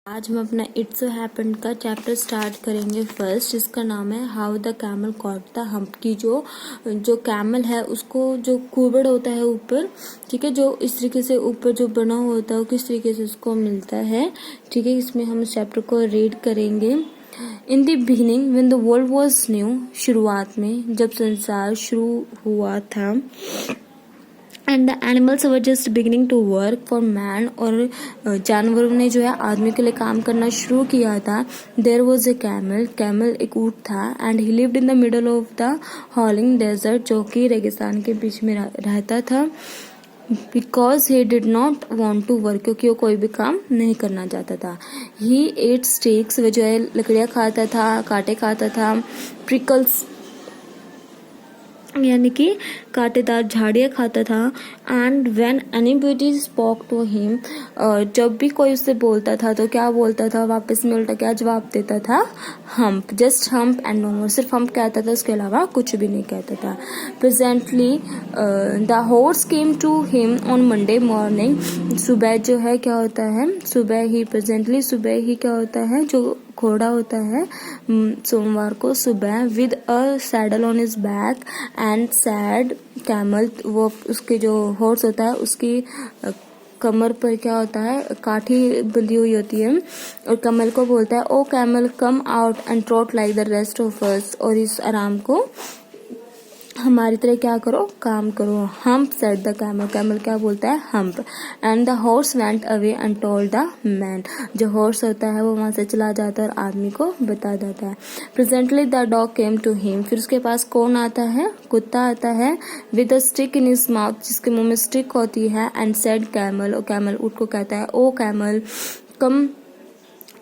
आज हम अपना इट्स सो हैपेंड का चैप्टर स्टार्ट करेंगे फर्स्ट, जिसका नाम है how the camel caught the hump. की जो कैमल है उसको जो कुबड़ होता है ऊपर, ठीक है, जो इस तरीके से ऊपर जो बना हुआ होता है वो किस तरीके से उसको मिलता है, ठीक है। इसमें हम इस चैप्टर को रीड करेंगे। In the beginning when the world was new, शुरुआत में जब संसार शुरू हुआ था, and the animals were just beginning to work for man, और जानवरों ने जो है आदमी के लिए काम करना शुरू किया था। There was a camel, camel एक ऊँट था, and he lived in the middle of the howling desert, जो कि रेगिस्तान के बीच में रहता था। Because he did not want to work, क्योंकि वो कोई भी काम नहीं करना चाहता था। ही एट स्टेक्स, वो जो है लकड़ियाँ खाता था, कांटे खाता था। प्रिकल्स यानी कि कांटेदार झाड़ियाँ खाता था। And when anybody spoke to him, जब भी कोई उससे बोलता था तो क्या बोलता था, वापस में उल्टा क्या जवाब देता था, hump, just hump and no more. सिर्फ हम्प कहता था, उसके अलावा कुछ भी नहीं कहता था। Presently the horse came to him on Monday morning, सुबह जो है क्या होता है, सुबह ही, प्रेजेंटली सुबह ही क्या होता है, जो घोड़ा होता है सोमवार को सुबह, with a saddle on his back and said camel, वो उसके जो हॉर्स होता है उसकी कमर पर क्या होता है, काठी बंधी हुई होती है, और कैमल को बोलता है, O camel come out and trot like the rest of us, और इस आराम को हमारी तरह क्या करो, काम करो। Hump said the camel, camel क्या बोलता है, hump. And the horse went away and told the man, जो हॉर्स होता है वो वहां से चला जाता है और आदमी को बता देता है। Presently the dog came to him, फिर उसके पास कौन आता है, कुत्ता आता है, with a stick in his mouth, जिसके मुंह में स्टिक होती है, एंड सेड कैमल, और कैमल ऊँट को कहता है, O camel come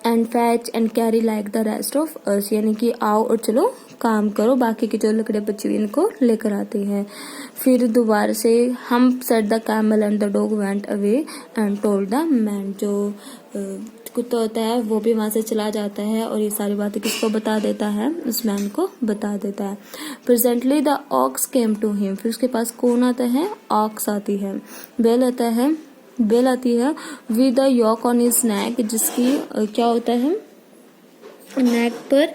and fetch and carry like the rest of us, यानी कि आओ और चलो काम करो, बाकी की जो लकड़ियां बची हुई इनको लेकर आते हैं। फिर दोबारा से हम set the camel and the dog went away and told the man, जो कुत्ता होता है वो भी वहां से चला जाता है और ये सारी बातें किसको बता देता है, उस मैन को बता देता है। Presently the ox came to him, फिर उसके पास कौन आता है, ऑक्स आती है, बेल आता है, बेल आती है, with the yoke on his neck, जिसकी क्या होता है, नेक पर,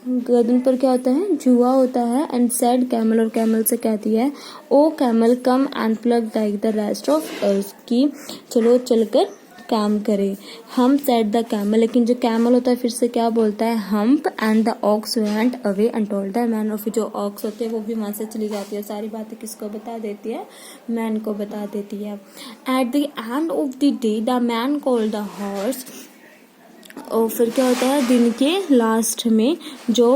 गर्दन पर क्या होता है, जुआ होता है। एंड सैड कैमल, और कैमल से कहती है, O camel come and plough like the rest of us, की चलो चलकर काम करे। हम सेड द कैमल, लेकिन जो कैमल होता है फिर से क्या बोलता है, hump, and the ox went away and told the man, और फिर जो ऑक्स होते हैं वो भी वहां से चली जाती है, सारी बातें किसको बता देती है, मैन को बता देती है। At the end of the day the man called the horse, और फिर क्या होता है, दिन के लास्ट में जो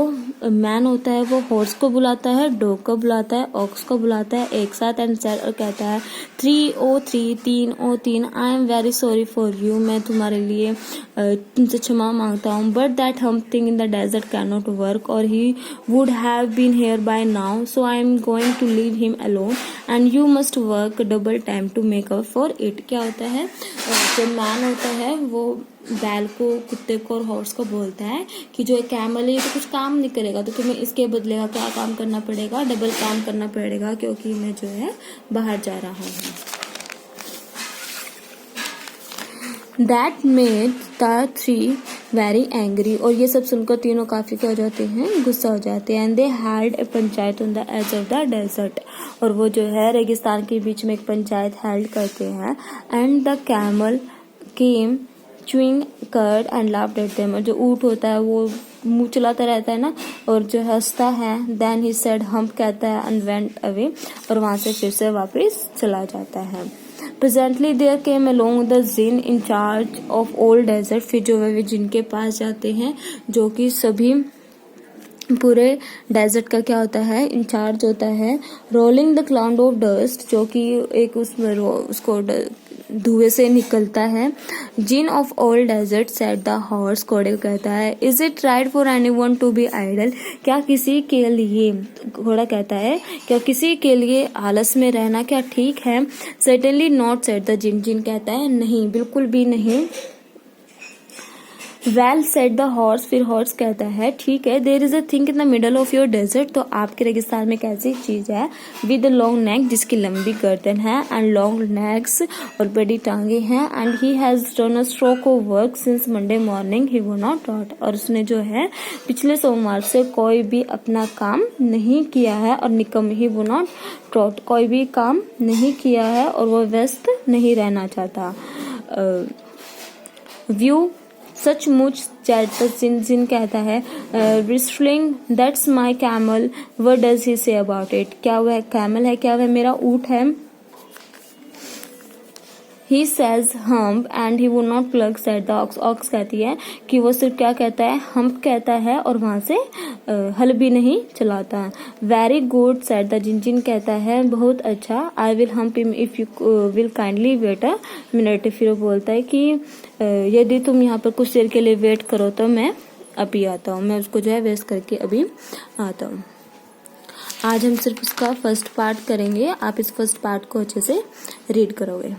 मैन होता है वो हॉर्स को बुलाता है, डॉग को बुलाता है, ऑक्स को बुलाता है एक साथ, एंड सेड, और कहता है, 303, 303, I am very sorry for you, मैं तुम्हारे लिए तुमसे क्षमा मांगता हूँ, but that humph thing in the desert can not work, or he would have been here by now, so I am going to leave him alone and you must work double time to make up for it. क्या होता है, जो man होता है वो बैल को, कुत्ते को और हॉर्स को बोलता है कि जो एक कैमल है ये तो कुछ काम नहीं करेगा, तो तुम्हें इसके बदले का क्या काम करना पड़ेगा, डबल काम करना पड़ेगा, क्योंकि मैं जो है बाहर जा रहा हूँ। That made the three very angry, और ये सब सुनकर तीनों काफी क्या हो जाते हैं, गुस्सा हो जाते हैं। And they held a panchayat on the edge of the desert, और वो जो है रेगिस्तान के बीच में एक पंचायत हेल्ड करते हैं। And the camel came chewing cud and laughed at them, और जो ऊँट होता है वो मुंह चलाता रहता है ना, और जो हंसता है। Then he said, hump कहता है, and went away, और वहां से फिर से वापस चला जाता है। Presently there came along the jinn in charge of all desert, फिर जो वे जिनके पास जाते हैं, जो कि सभी पूरे डेजर्ट का क्या होता है, इंचार्ज होता है। Rolling the cloud of dust, जो कि एक उसमें उसको धुएं से निकलता है। Djinn of all deserts said the horse, घोड़े को कहता है, is it right for anyone to be idle, क्या किसी के लिए, घोड़ा कहता है, क्या किसी के लिए आलस में रहना क्या ठीक है। Certainly not said the djinn, जिन कहता है नहीं, बिल्कुल भी नहीं। वेल सेड द हॉर्स, फिर हॉर्स कहता है ठीक है, there is a thing in the middle of your desert, तो आपके रेगिस्तान में कैसी चीज है, विद लॉन्ग नेक, जिसकी लंबी गर्दन है, एंड लॉन्ग नेक्स, और बड़ी टांगे हैं, and he has done a stroke of work since Monday morning he would not taught, और उसने जो है पिछले सोमवार से कोई भी अपना काम नहीं किया है, और निकम ही वो नॉट टॉट, कोई भी काम नहीं किया है और वो व्यस्त नहीं रहना चाहता। व्यू सचमुच, जिन कहता है whistling, that's my camel, what does he say about it, क्या वह कैमल है, क्या वह मेरा ऊंट है। He says hump and he would not plug, said the ox. Ox कहती है कि वो सिर्फ क्या कहता है, hump कहता है और वहां से हल भी नहीं चलाता। Very good, said the जिन कहता है बहुत अच्छा, I will hump him if you will kindly wait a minute, फिर वो बोलता है कि यदि तुम यहाँ पर कुछ देर के लिए वेट करो तो मैं अभी आता हूँ, मैं उसको जो है वेस्ट करके अभी आता हूँ। आज हम सिर्फ उसका फर्स्ट पार्ट करेंगे, आप इस फर्स्ट पार्ट को अच्छे से रीड करोगे।